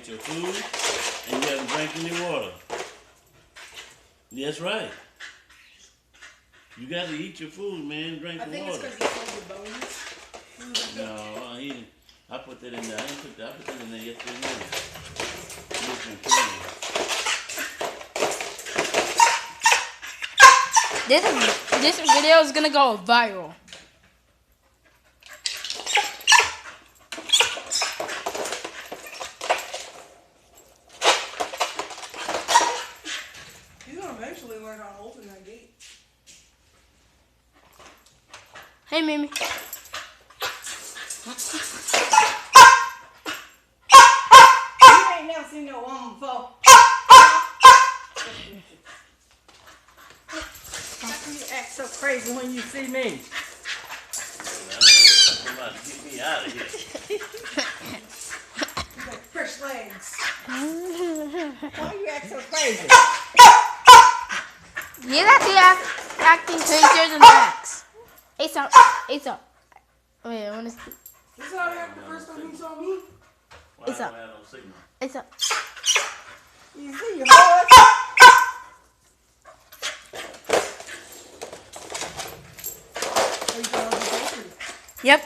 ate your food and you haven't drank any water. That's right. You got to eat your food, man. Drink I the think water. it's because he sold the bones. No, I put that in there. I put that in there yesterday morning. It's been clean. This video is gonna go viral. He's gonna eventually learn how to open that gate. Hey, Mimi. You ain't never seen no woman before. How can you act so crazy when you see me? I'm about to get me out of here. You got fresh legs. Why you act so crazy? He's actually acting crazier than Max. Aesop. Wait, I wanna see. This is how he acted the first time he saw me. Why It's I up. don't have no signal? Aesop. You see your horse? Yep.